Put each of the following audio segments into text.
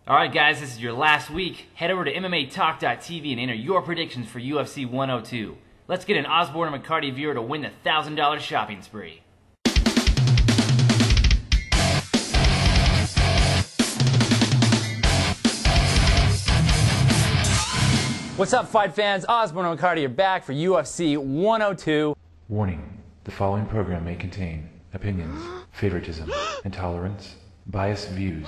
Alright guys, this is your last week. Head over to MMAtalk.tv and enter your predictions for UFC 102. Let's get an Osborne and McCarty viewer to win the $1,000 shopping spree. What's up, fight fans? Osborne and McCarty are back for UFC 102. Warning, the following program may contain opinions, favoritism, intolerance, biased views,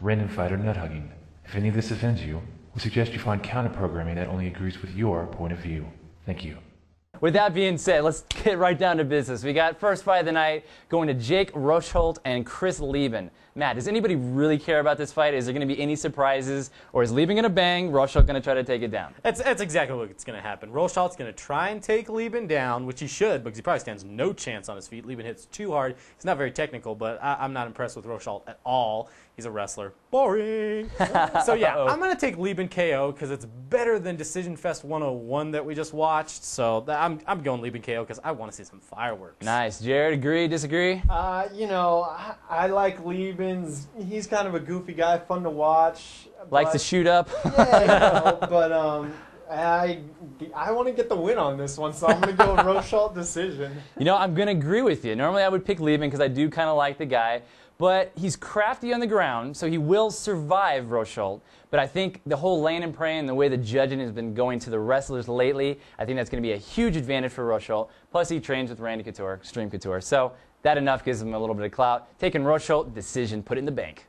random fight or nut hugging. If any of this offends you, we suggest you find counter-programming that only agrees with your point of view. Thank you. With that being said, let's get right down to business. We got first fight of the night going to Jake Rosholt and Chris Leben. Matt, does anybody really care about this fight? Is there going to be any surprises? Or is Leben going to bang, Rosholt going to try to take it down? That's exactly what's going to happen. Rosholt's going to try and take Leben down, which he should, because he probably stands no chance on his feet. Leben hits too hard. He's not very technical, but I'm not impressed with Rosholt at all. He's a wrestler. Boring. So, yeah, I'm going to take Leben KO because it's better than Decision Fest 101 that we just watched. So I'm going Leben KO because I want to see some fireworks. Nice. Jared, agree, disagree? You know, I like Leben. He's kind of a goofy guy, fun to watch. Likes to shoot up. Yeah, you know, but I want to get the win on this one, so I'm going to go with Rosholt decision. You know, I'm going to agree with you. Normally I would pick Leben because I do kind of like the guy, but he's crafty on the ground, so he will survive Rosholt. But I think the whole laying and praying and the way the judging has been going to the wrestlers lately, I think that's going to be a huge advantage for Rosholt. Plus he trains with Randy Couture, Extreme Couture. So that enough gives him a little bit of clout. Taking Rosholt, decision, put it in the bank.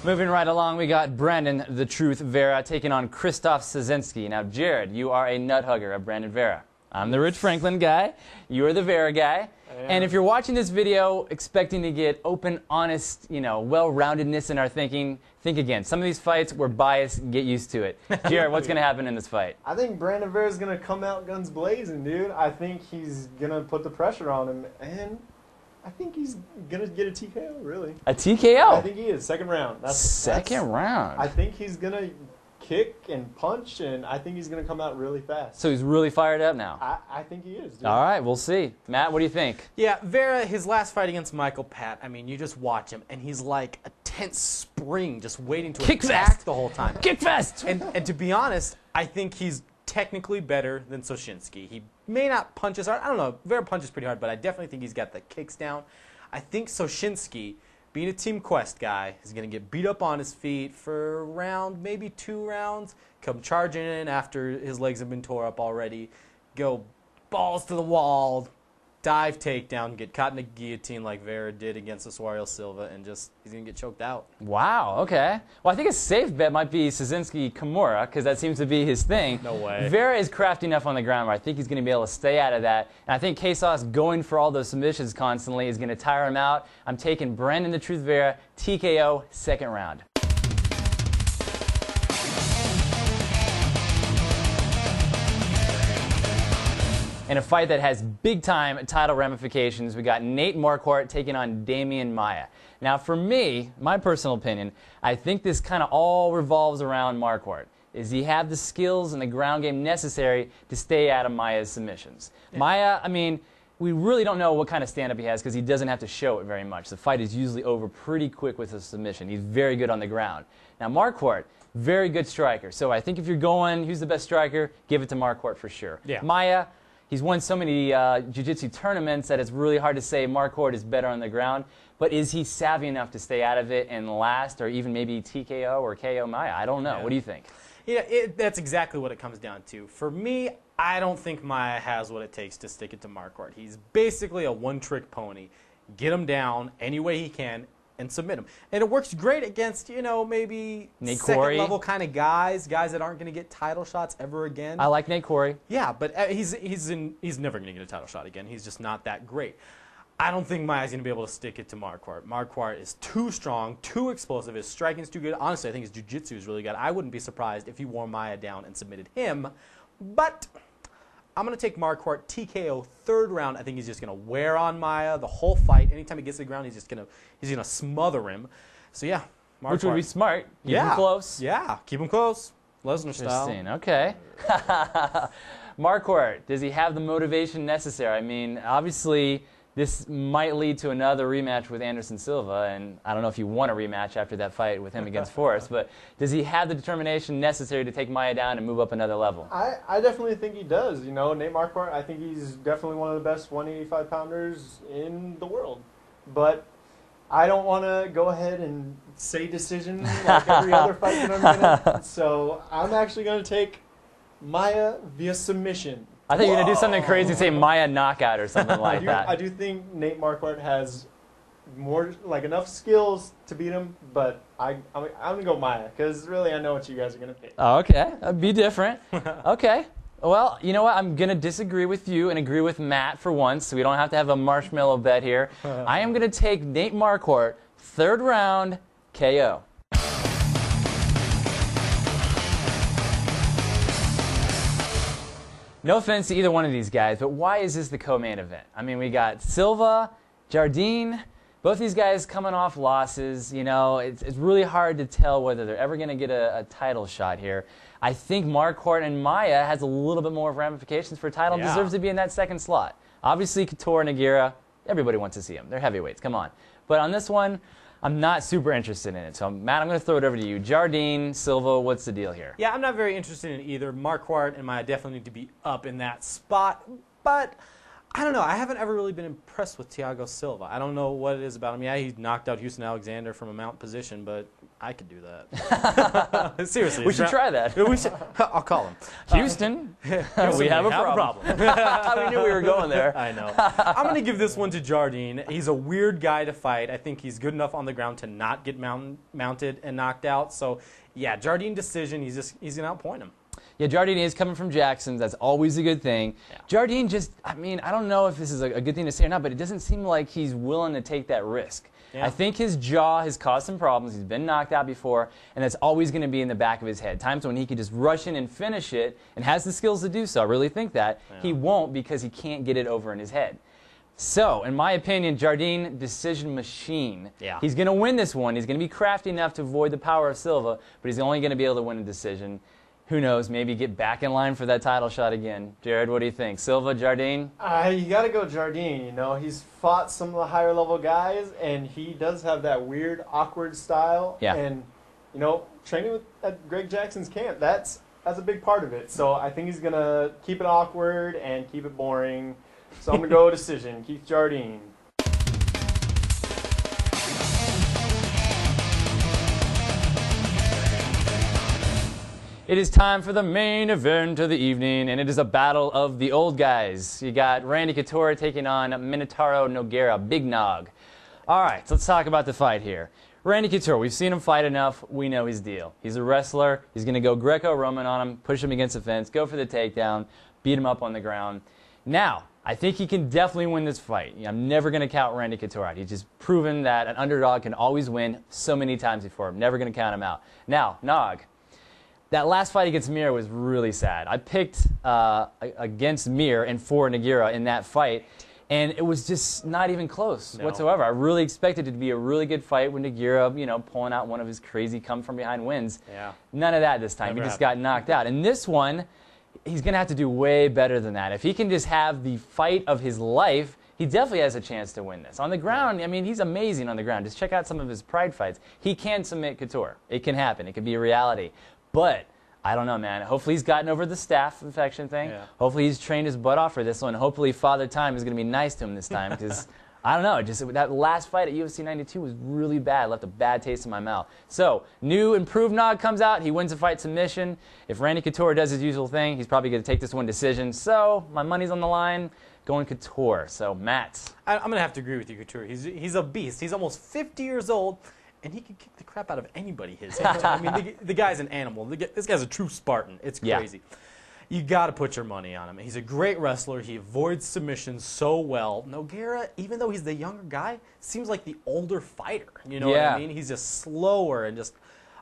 Moving right along, we got Brandon the Truth Vera taking on Krzysztof Soszynski. Now, Jared, you are a nut hugger of Brandon Vera. I'm the Rich Franklin guy. You are the Vera guy. And if you're watching this video expecting to get open, honest, you know, well-roundedness in our thinking, think again. Some of these fights, we're biased. Get used to it. Jared, what's going to happen in this fight? I think Brandon Vera's going to come out guns blazing, dude. I think he's going to put the pressure on him, and I think he's going to get a TKO, really. A TKO? I think he is. Second round. Second round. I think he's going to kick and punch, and I think he's going to come out really fast. So he's really fired up now? I think he is, dude. All right, we'll see. Matt, what do you think? Yeah, Vera, his last fight against Michael Pat, I mean, you just watch him, and he's like a tense spring just waiting to attack the whole time. Kick fest! And to be honest, I think he's technically better than Soszynski. He may not punch as hard. I don't know. Vera punches pretty hard, but I definitely think he's got the kicks down. I think Soszynski, being a Team Quest guy, is going to get beat up on his feet for a round, maybe 2 rounds, come charging in after his legs have been tore up already, go balls to the wall, dive takedown, get caught in a guillotine like Vera did against Osorio Silva, and just, he's going to get choked out. Wow, okay. Well, I think a safe bet might be Soszynski Kimura, because that seems to be his thing. No way. Vera is crafty enough on the ground where I think he's going to be able to stay out of that. And I think Krzysztof going for all those submissions constantly is going to tire him out. I'm taking Brandon the Truth Vera, TKO, second round. In a fight that has big-time title ramifications, we got Nate Marquardt taking on Demian Maia. Now, for me, my personal opinion, I think this kind of all revolves around Marquardt. Does he have the skills and the ground game necessary to stay out of Maia's submissions? Yeah. Maia, I mean, we really don't know what kind of stand-up he has because he doesn't have to show it very much. The fight is usually over pretty quick with a submission. He's very good on the ground. Now, Marquardt, very good striker. So I think if you're going, who's the best striker, give it to Marquardt for sure. Yeah. Maia, he's won so many jiu-jitsu tournaments that it's really hard to say Marquardt is better on the ground. But is he savvy enough to stay out of it and last, or even maybe TKO or KO Maia? I don't know. Yeah. What do you think? Yeah, that's exactly what it comes down to. For me, I don't think Maia has what it takes to stick it to Marquardt. He's basically a one-trick pony. Get him down any way he can and submit him. And it works great against, you know, maybe second-level kind of guys that aren't going to get title shots ever again. I like Nate Corey. Yeah, but he's never going to get a title shot again. He's just not that great. I don't think Maia's going to be able to stick it to Marquardt. Marquardt is too strong, too explosive. His striking's too good. Honestly, I think his jiu-jitsu is really good. I wouldn't be surprised if he wore Maia down and submitted him. But I'm going to take Marquardt TKO third round. I think he's just going to wear on Maia the whole fight. Anytime he gets to the ground, he's going to smother him. So yeah, Marquardt. Which would be smart. Keep him close. Yeah, keep him close. Lesnar style. Interesting. Okay. Marquardt, does he have the motivation necessary? I mean, obviously this might lead to another rematch with Anderson Silva, and I don't know if you want a rematch after that fight with him against Forrest, but does he have the determination necessary to take Maia down and move up another level? I definitely think he does. You know, Nate Marquardt, I think he's definitely one of the best 185-pounders in the world. But I don't want to go ahead and say decision like every other fight that I'm going to. So I'm actually going to take Maia via submission. I thought you were going to do something crazy, say Maia knockout or something like that. I do think Nate Marquardt has more, like, enough skills to beat him, but I'm going to go Maia, because really I know what you guys are going to pick. Oh, okay. Be different. Okay. Well, you know what? I'm going to disagree with you and agree with Matt for once, so we don't have to have a marshmallow bet here. I am going to take Nate Marquardt, 3rd round, KO. No offense to either one of these guys, but why is this the co-main event? I mean, we got Silva, Jardine, both these guys coming off losses. You know, it's really hard to tell whether they're ever going to get a title shot here. I think Marquardt and Maia has a little bit more ramifications for a title and deserves to be in that 2nd slot. Obviously, Couture and Nogueira, everybody wants to see them. They're heavyweights, come on. But on this one, I'm not super interested in it. So, Matt, I'm going to throw it over to you. Jardine, Silva, what's the deal here? Yeah, I'm not very interested in either. Marquardt and Maia definitely need to be up in that spot. But I don't know. I haven't ever really been impressed with Thiago Silva. I don't know what it is about him. Yeah, he knocked out Houston Alexander from a mount position, but I could do that. Seriously. We should try that. I'll call him. Houston, we have a problem. We knew we were going there. I know. I'm going to give this one to Jardine. He's a weird guy to fight. I think he's good enough on the ground to not get mounted and knocked out. So, yeah, Jardine decision. He's going to outpoint him. Yeah, Jardine is coming from Jackson. That's always a good thing. Yeah. Jardine just, I mean, I don't know if this is a good thing to say or not, but it doesn't seem like he's willing to take that risk. Yeah. I think his jaw has caused some problems. He's been knocked out before, and that's always going to be in the back of his head. Times when he could just rush in and finish it and has the skills to do so. I really think that. Yeah. He won't because he can't get it over in his head. So, in my opinion, Jardine, decision machine. Yeah. He's going to win this one. He's going to be crafty enough to avoid the power of Silva, but he's only going to be able to win a decision. Who knows, maybe get back in line for that title shot again. Jared, what do you think? Silva, Jardine? You got to go Jardine. You know, he's fought some of the higher level guys, and he does have that weird, awkward style. Yeah. And, you know, training at Greg Jackson's camp, that's a big part of it. So I think he's going to keep it awkward and keep it boring. So I'm going to go decision. Keith Jardine. It is time for the main event of the evening, and it is a battle of the old guys. You got Randy Couture taking on Minotauro Nogueira, Big Nog. All right, so let's talk about the fight here. Randy Couture, we've seen him fight enough. We know his deal. He's a wrestler. He's going to go Greco-Roman on him, push him against the fence, go for the takedown, beat him up on the ground. Now, I think he can definitely win this fight. I'm never going to count Randy Couture out. He's just proven that an underdog can always win so many times before. I'm never going to count him out. Now, Nog. That last fight against Mir was really sad. I picked against Mir and for Nogueira in that fight, and it was just not even close whatsoever. I really expected it to be a really good fight with Nogueira, you know, pulling out one of his crazy come-from-behind wins. Yeah. None of that this time. He just got knocked out. And this one, he's going to have to do way better than that. If he can just have the fight of his life, he definitely has a chance to win this. On the ground, I mean, he's amazing on the ground. Just check out some of his Pride fights. He can submit Couture. It can happen. It can be a reality. But I don't know, man. Hopefully he's gotten over the staph infection thing. Yeah. Hopefully he's trained his butt off for this one. Hopefully Father Time is going to be nice to him this time because, I don't know, just that last fight at UFC 92 was really bad. It left a bad taste in my mouth. So, new improved Nog comes out. He wins the fight submission. If Randy Couture does his usual thing, he's probably going to take this one decision. So, my money's on the line. Going Couture. So, Matt. I'm going to have to agree with you, Couture. He's a beast. He's almost 50 years old. And he can kick the crap out of anybody his age. I mean, the guy's an animal. This guy's a true Spartan. It's crazy. Yeah. You got to put your money on him. He's a great wrestler. He avoids submissions so well. Nogueira, even though he's the younger guy, seems like the older fighter. You know what I mean? He's just slower and just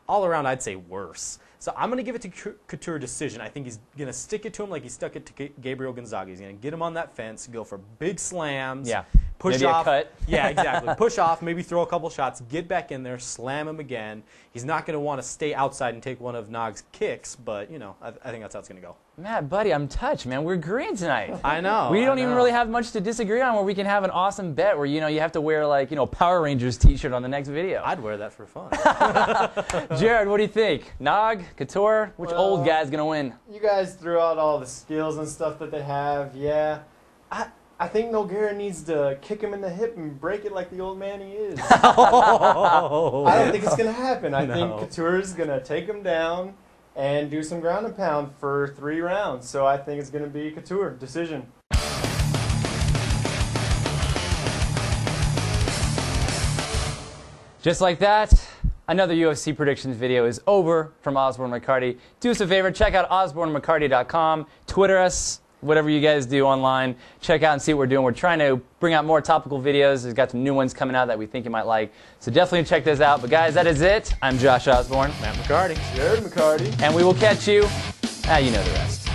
all around, I'd say, worse. So I'm going to give it to Couture decision. I think he's going to stick it to him like he stuck it to Gabriel Gonzaga. He's going to get him on that fence, go for big slams. Yeah. Push maybe off. A cut. Yeah, exactly. Push off, maybe throw a couple shots, get back in there, slam him again. He's not going to want to stay outside and take one of Nog's kicks, but, you know, I think that's how it's going to go. Matt, buddy, I'm touched, man. We're agreeing tonight. I know. We don't even really have much to disagree on where we can have an awesome bet where, you know, you have to wear, like, you know, Power Rangers t-shirt on the next video. I'd wear that for fun. Jared, what do you think? Nog, Couture, which old guy's going to win? You guys threw out all the skills and stuff that they have. Yeah. I think Nogueira needs to kick him in the hip and break it like the old man he is. I don't think it's going to happen. I think Couture's going to take him down and do some ground and pound for 3 rounds. So I think it's going to be Couture. Decision. Just like that, another UFC predictions video is over from Osborne McCarty. Do us a favor, check out osbornemccarty.com, Twitter us, whatever you guys do online. Check out and see what we're doing. We're trying to bring out more topical videos. We've got some new ones coming out that we think you might like. So definitely check those out. But guys, that is it. I'm Josh Osborne. Matt McCarty. Jared McCarty. And we will catch you. You know the rest.